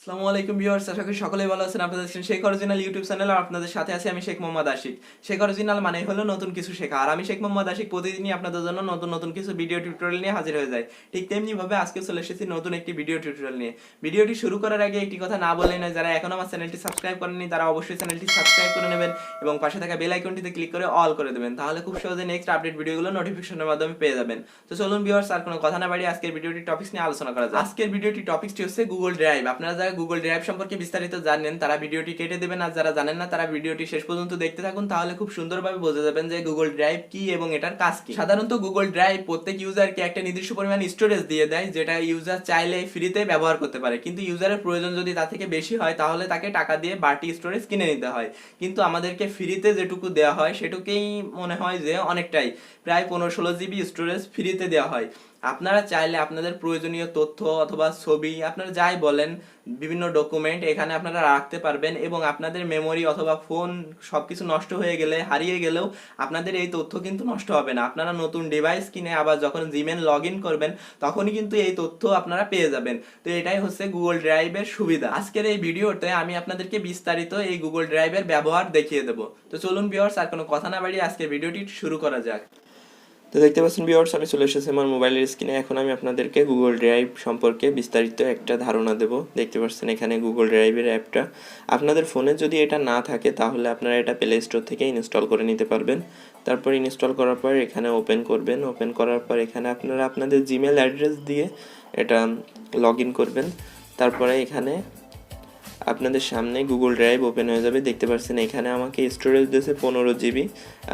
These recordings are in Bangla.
আসসালামু আলাইকুম ভিউয়ার্স, আশা করি সকলেই ভালো আছেন। আপনাদের দেখছেন শেখ অরিজিনাল ইউটিউব চ্যানেল আর আপনাদের সাথে আছি আমি শেখ মোহাম্মদ আশিক। শেখ অরিজিনাল মানে হলো নতুন কিছু শেখা, আর আমি শেখ মোহাম্মদ আশিক প্রতিদিনই আপনাদের জন্য নতুন নতুন কিছু ভিডিও টিউটোরিয়াল নিয়ে হাজির হয়ে যাই। ঠিক তেমনি ভাবে আজকে চলে এসেছি নতুন একটি ভিডিও টিউটোরিয়াল নিয়ে। ভিডিওটি শুরু করার আগে একটি কথা না বললেই নয়, যারা এখনো আমার চ্যানেলটি সাবস্ক্রাইব করেননি তারা অবশ্যই চ্যানেলটি সাবস্ক্রাইব করে নেবেন এবং পাশে থাকা বেল আইকনটিতে ক্লিক করে অল করে দেবেন, তাহলে খুব সহজে নেক্সট আপডেট ভিডিওগুলো নোটিফিকেশনের মাধ্যমে পেয়ে যাবেন। তো চলুন ভিউয়ার্স, আর কোনো কথা না বাড়িয়ে আজকের ভিডিওটি টপিকস নিয়ে আলোচনা করা যায়। আজকের ভিডিওটি টপিকসটি হচ্ছে গুগল ড্রাইভ। আপনারা যারা গুগল ড্রাইভ সম্পর্কে বিস্তারিত জানেন তারা ভিডিওটি কেটে দেবেন, আর যারা জানেন না তারা ভিডিওটি শেষ পর্যন্ত দেখতে থাকুন, তাহলে খুব সুন্দরভাবে বুঝে যাবেন যে গুগল ড্রাইভ কি এবং এটার কাজ কি। সাধারণত গুগল ড্রাইভ প্রত্যেক ইউজারকে একটা নির্দিষ্ট পরিমাণ স্টোরেজ দিয়ে দেয়, যেটা ইউজার চাইলে ফ্রিতে ব্যবহার করতে পারে, কিন্তু ইউজারের প্রয়োজন যদি তার থেকে বেশি হয় তাহলে তাকে টাকা দিয়ে বাড়তি স্টোরেজ কিনে নিতে হয়। কিন্তু আমাদেরকে ফ্রিতে যেটুকু দেওয়া হয় সেটুকুই মনে হয় যে অনেকটাই, প্রায় 15-16 জিবি স্টোরেজ ফ্রিতে দেওয়া হয়। আপনারা চাইলে আপনাদের প্রয়োজনীয় তথ্য অথবা ছবি, আপনারা যাই বলেন, বিভিন্ন ডকুমেন্ট এখানে আপনারা রাখতে পারবেন এবং আপনাদের মেমোরি অথবা ফোন সবকিছু নষ্ট হয়ে গেলে, হারিয়ে গেলেও আপনাদের এই তথ্য কিন্তু নষ্ট হবে না। আপনারা নতুন ডিভাইস কিনে আবার যখন জিমেল লগ ইন করবেন তখনই কিন্তু এই তথ্য আপনারা পেয়ে যাবেন। তো এটাই হচ্ছে গুগল ড্রাইভের সুবিধা। আজকের এই ভিডিওতে আমি আপনাদেরকে বিস্তারিত এই গুগল ড্রাইভের ব্যবহার দেখিয়ে দেবো। তো চলুন ভিউয়ার্স, আর কোনো কথা না বাড়িয়ে আজকের ভিডিওটি শুরু করা যাক। তো দেখতে পাচ্ছেন ভিউয়ার্স, আমি চলে এসেছি আমার মোবাইলের স্ক্রিনে। এখন আমি আপনাদেরকে গুগল ড্রাইভ সম্পর্কে বিস্তারিত একটা ধারণা দেব। দেখতে পাচ্ছেন এখানে গুগল ড্রাইভের অ্যাপটা। আপনাদের ফোনে যদি এটা না থাকে তাহলে আপনারা এটা প্লে স্টোর থেকে ইনস্টল করে নিতে পারবেন। তারপর ইনস্টল করার পর এখানে ওপেন করবেন। ওপেন করার পর এখানে আপনারা আপনাদের জিমেল অ্যাড্রেস দিয়ে এটা লগ ইন করবেন। তারপরে এখানে আপনাদের সামনে গুগল ড্রাইভ ওপেন হয়ে যাবে। দেখতে পাচ্ছেন এখানে আমাকে স্টোরেজ দিয়েছে 15 জিবি,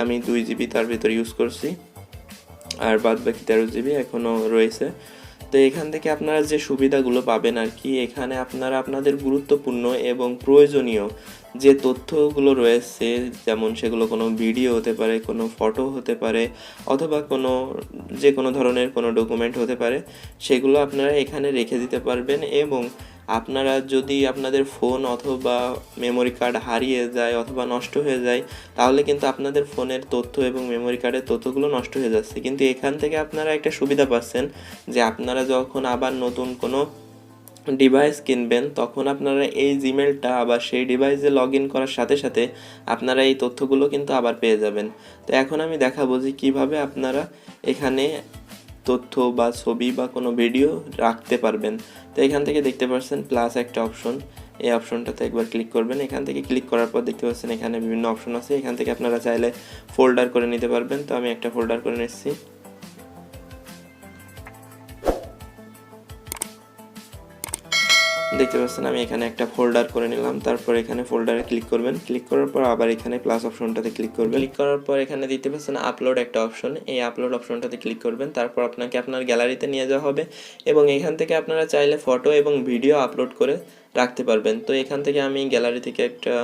আমি 2 জিবি তার ভিতর ইউজ করছি, আর বাদ বাকি 13 জিবি এখনও রয়েছে। তো এখান থেকে আপনারা যে সুবিধাগুলো পাবেন আর কি, এখানে আপনারা আপনাদের গুরুত্বপূর্ণ এবং প্রয়োজনীয় যে তথ্যগুলো রয়েছে, যেমন সেগুলো কোনো ভিডিও হতে পারে, কোনো ফটো হতে পারে, অথবা যে কোনো ধরনের কোনো ডকুমেন্ট হতে পারে, সেগুলো আপনারা এখানে রেখে দিতে পারবেন। এবং আপনারা যদি আপনাদের ফোন অথবা মেমোরি কার্ড হারিয়ে যায় অথবা নষ্ট হয়ে যায় তাহলে কিন্তু আপনাদের ফোনের তথ্য এবং মেমোরি কার্ডের তথ্যগুলো নষ্ট হয়ে যাচ্ছে। কিন্তু এখান থেকে আপনারা একটা সুবিধা পাচ্ছেন যে আপনারা যখন আবার নতুন কোনো ডিভাইস কিনবেন তখন আপনারা এই জিমেলটা আবার সেই ডিভাইসে লগ ইন করার সাথে সাথে আপনারা এই তথ্যগুলো কিন্তু আবার পেয়ে যাবেন। তো এখন আমি দেখাবো যে কীভাবে আপনারা এখানে তথ্য বা ছবি বা কোনো ভিডিও রাখতে পারবেন। তো এখান থেকে দেখতে পাচ্ছেন প্লাস একটা অপশন, এই অপশনটাতে একবার ক্লিক করবেন। এখান থেকে ক্লিক করার পর দেখতে পাচ্ছেন এখানে বিভিন্ন অপশন আছে, এখান থেকে আপনারা চাইলে ফোল্ডার করে নিতে পারবেন। তো আমি একটা ফোল্ডার করে নিচ্ছি। দেখতে পাচ্ছেন আমি এখানে একটা ফোল্ডার করে নিলাম। তারপর এখানে ফোল্ডারে ক্লিক করবেন। ক্লিক করার পর আবার এখানে প্লাস অপশনটাতে ক্লিক করবেন। ক্লিক করার পর এখানে দিতে পাচ্ছেন আপলোড একটা অপশন, এই আপলোড অপশনটাতে ক্লিক করবেন। তারপর আপনাকে আপনার গ্যালারিতে নিয়ে যাওয়া হবে এবং এখান থেকে আপনারা চাইলে ফটো এবং ভিডিও আপলোড করে রাখতে পারবেন। তো এখান থেকে আমি গ্যালারি থেকে একটা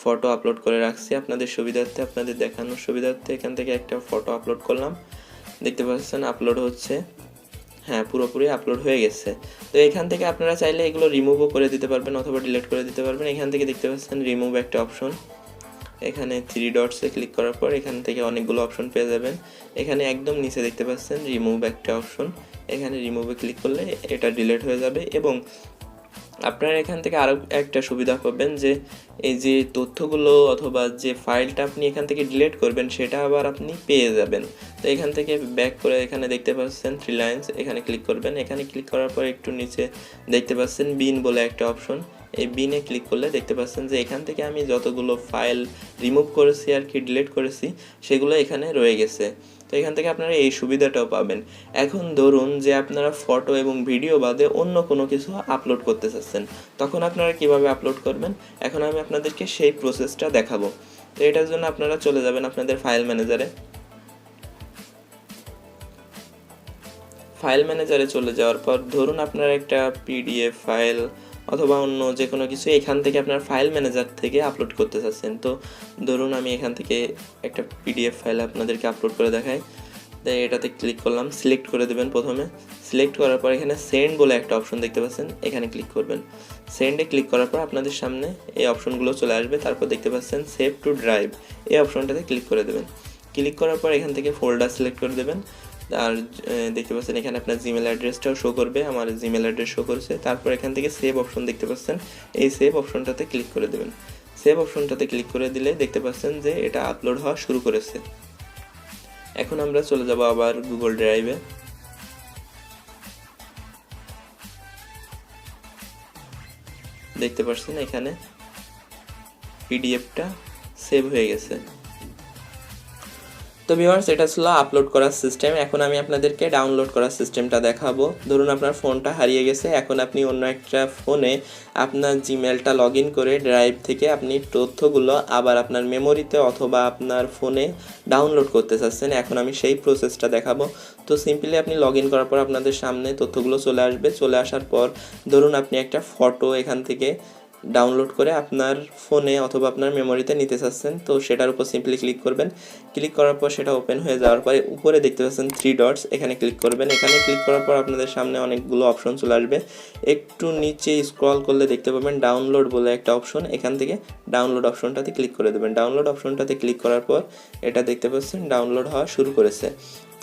ফটো আপলোড করে রাখছি আপনাদের সুবিধার্থে, আপনাদের দেখানোর সুবিধার্থে এখান থেকে একটা ফটো আপলোড করলাম। দেখতে পাচ্ছেন আপলোড হচ্ছে, হ্যাঁ পুরোপুরি আপলোড হয়ে গেছে। তো এখান থেকে আপনারা চাইলে এগুলো রিমুভও করে দিতে পারবেন অথবা ডিলিট করে দিতে পারবেন। এখান থেকে দেখতে পাচ্ছেন রিমুভ একটা অপশন, এখানে 3 ডটসে ক্লিক করার পর এখান থেকে অনেকগুলো অপশন পেয়ে যাবেন। এখানে একদম নিচে দেখতে পাচ্ছেন রিমুভ একটা অপশন, এখানে রিমুভে ক্লিক করলে এটা ডিলিট হয়ে যাবে। এবং আপনারা এখান থেকে আরও একটা সুবিধা পাবেন যে এই যে তথ্যগুলো অথবা যে ফাইলটা আপনি এখান থেকে ডিলিট করবেন সেটা আবার আপনি পেয়ে যাবেন। তো এখান থেকে ব্যাক করে এখানে দেখতে পাচ্ছেন 3 লাইন্স, এখানে ক্লিক করবেন। এখানে ক্লিক করার পর একটু নিচে দেখতে পাচ্ছেন বিন বলে একটা অপশন, এই বিনে ক্লিক করলে দেখতে পাচ্ছেন যে এখান থেকে আমি যতগুলো ফাইল রিমুভ করেছি আর কি ডিলিট করেছি সেগুলো এখানে রয়ে গেছে। তো এখান থেকে আপনারা এই সুবিধাটাও পাবেন। এখন ধরুন যে আপনারা ফটো এবং ভিডিও বাদে অন্য কোনো কিছু আপলোড করতে চাচ্ছেন, তখন আপনারা কিভাবে আপলোড করবেন এখন আমি আপনাদেরকে সেই প্রসেসটা দেখাবো। তো এটার জন্য আপনারা চলে যাবেন আপনাদের ফাইল ম্যানেজারে। ফাইল ম্যানেজারে চলে যাওয়ার পর ধরুন আপনারা একটা পিডিএফ ফাইল অথবা অন্য যে কোনো কিছু এখান থেকে আপনার ফাইল ম্যানেজার থেকে আপলোড করতে চাচ্ছেন। তো ধরুন আমি এখান থেকে একটা পিডিএফ ফাইল আপনাদেরকে আপলোড করে দেখাই। তাই এটাতে ক্লিক করলাম, সিলেক্ট করে দেবেন। প্রথমে সিলেক্ট করার পর এখানে সেন্ড বলে একটা অপশন দেখতে পাচ্ছেন, এখানে ক্লিক করবেন। সেন্ডে ক্লিক করার পর আপনাদের সামনে এই অপশনগুলো চলে আসবে। তারপর দেখতে পাচ্ছেন সেভ টু ড্রাইভ, এই অপশনটাতে ক্লিক করে দেবেন। ক্লিক করার পর এখান থেকে ফোল্ডার সিলেক্ট করে দেবেন। আর দেখতে পাচ্ছেন এখানে আপনার জিমেল অ্যাড্রেসটাও শো করবে, আমার জিমেল অ্যাড্রেস শো করছে। তারপর এখান থেকে সেভ অপশন দেখতে পাচ্ছেন, এই সেভ অপশনটাতে ক্লিক করে দেবেন। সেভ অপশনটাতে ক্লিক করে দিলে দেখতে পাচ্ছেন যে এটা আপলোড হওয়া শুরু করেছে। এখন আমরা চলে যাব আবার গুগল ড্রাইভে। দেখতে পাচ্ছেন এখানে পিডিএফটা সেভ হয়ে গেছে। তো ভিউয়ার্স, এটা ছিল আপলোড করার সিস্টেম। এখন আমি আপনাদেরকে ডাউনলোড করার সিস্টেমটা দেখাবো। ধরুন আপনার ফোনটা হারিয়ে গেছে, এখন আপনি অন্য একটা ফোনে আপনার জিমেলটা লগ ইন করে ড্রাইভ থেকে আপনি তথ্যগুলো আবার আপনার মেমোরিতে অথবা আপনার ফোনে ডাউনলোড করতে চাচ্ছেন। এখন আমি সেই প্রসেসটা দেখাবো। তো সিম্পলি আপনি লগ ইন করার পর আপনাদের সামনে তথ্যগুলো চলে আসবে। চলে আসার পর ধরুন আপনি একটা ফটো এখান থেকে ডাউনলোড করে আপনার ফোনে অথবা আপনার মেমোরিতে নিতে চাচ্ছেন, তো সেটার উপর সিম্পলি ক্লিক করবেন। ক্লিক করার পর সেটা ওপেন হয়ে যাওয়ার পরে উপরে দেখতে পাচ্ছেন 3 ডটস, এখানে ক্লিক করবেন। এখানে ক্লিক করার পর আপনাদের সামনে অনেকগুলো অপশন চলে আসবে। একটু নিচে স্ক্রল করলে দেখতে পাবেন ডাউনলোড বলে একটা অপশন, এখান থেকে ডাউনলোড অপশনটাতে ক্লিক করে দেবেন। ডাউনলোড অপশনটাতে ক্লিক করার পর এটা দেখতে পাচ্ছেন ডাউনলোড হওয়া শুরু করেছে।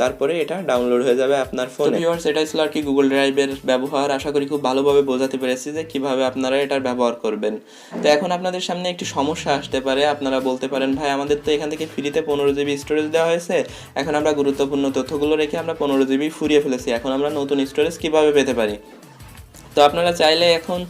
তারপরে এটা ডাউনলোড হয়ে যাবে আপনার ফোনে। ভিউয়ার্স, এটাই ছিল আর কি গুগল ড্রাইভের ব্যবহার। আশা করি খুব ভালোভাবে বোঝাতে পেরেছি যে কিভাবে আপনারা এটার ব্যবহার করবেন। তো এখন আপনাদের সামনে একটি সমস্যা আসতে পারে। আপনারা বলতে পারেন, ভাই আমাদের তো এখান থেকে ফ্রিতে 15 জিবি স্টোরেজ দেওয়া হয়েছে, এখন আমরা গুরুত্বপূর্ণ তথ্যগুলো রেখে আমরা 15 জিবি ফুরিয়ে ফেলেছি, এখন আমরা নতুন স্টোরেজ কিভাবে পেতে পারি? তো আপনারা চাইলে এখন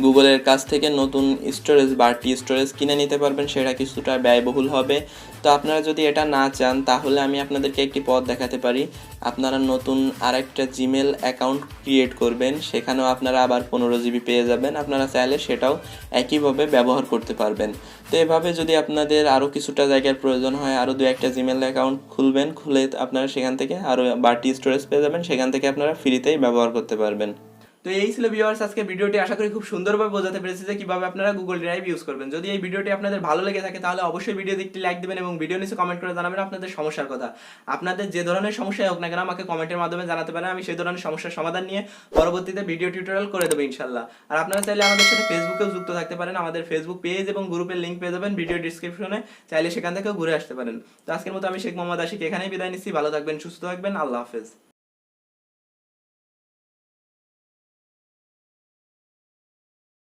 গুগলের কাছ থেকে নতুন স্টোরেজ বাড়তি স্টোরেজ কিনে নিতে পারবেন, সেটা কিছুটা ব্যয়বহুল হবে। তো আপনারা যদি এটা না চান তাহলে আমি আপনাদেরকে একটি পথ দেখাতে পারি। আপনারা নতুন আরেকটা জিমেল অ্যাকাউন্ট ক্রিয়েট করবেন, সেখানেও আপনারা আবার 15 জিবি পেয়ে যাবেন। আপনারা চাইলে সেটাও একইভাবে ব্যবহার করতে পারবেন। তো এভাবে যদি আপনাদের আরও কিছুটা জায়গার প্রয়োজন হয়, আরও 2-1টা জিমেল অ্যাকাউন্ট খুলবেন, খুলে আপনারা সেখান থেকে আরও বাড়তি স্টোরেজ পেয়ে যাবেন, সেখান থেকে আপনারা ফ্রিতেই ব্যবহার করতে পারবেন। তো এই ছিল ভিউয়ার্স আজকে ভিডিওটি। আশা করি খুব সুন্দরভাবে বোঝাতে পেরেছি যে কিভাবে আপনারা গুগল ড্রাইভ ইউজ করবেন। যদি এই ভিডিওটি আপনাদের ভালো লেগে থাকে তাহলে অবশ্যই ভিডিওতে একটি লাইক দেবেন এবং ভিডিও নিচে কমেন্ট করে জানাবেন আপনাদের সমস্যার কথা। আপনাদের যে ধরনের সমস্যাই হোক না কেন আমাকে কমেন্টের মাধ্যমে জানাতে পারেন, আমি সেই ধরনের সমস্যার সমাধান নিয়ে পরবর্তীতে ভিডিও টিউটোরিয়াল করে দেবো ইনশাল্লাহ। আর আপনারা চাইলে আমাদের সাথে ফেসবুকেও যুক্ত থাকতে পারেন। আমাদের ফেসবুক পেজ এবং গ্রুপের লিঙ্ক পেয়ে যাবেন ভিডিও ডিসক্রিপশনে, চাইলে সেখান থেকেও ঘুরে আসতে পারেন। তো আজকের মতো আমি শেখ মোহাম্মদ আশিক এখানেই বিদায় নিচ্ছি। ভালো থাকবেন, সুস্থ থাকবেন, আল্লাহ হাফেজ।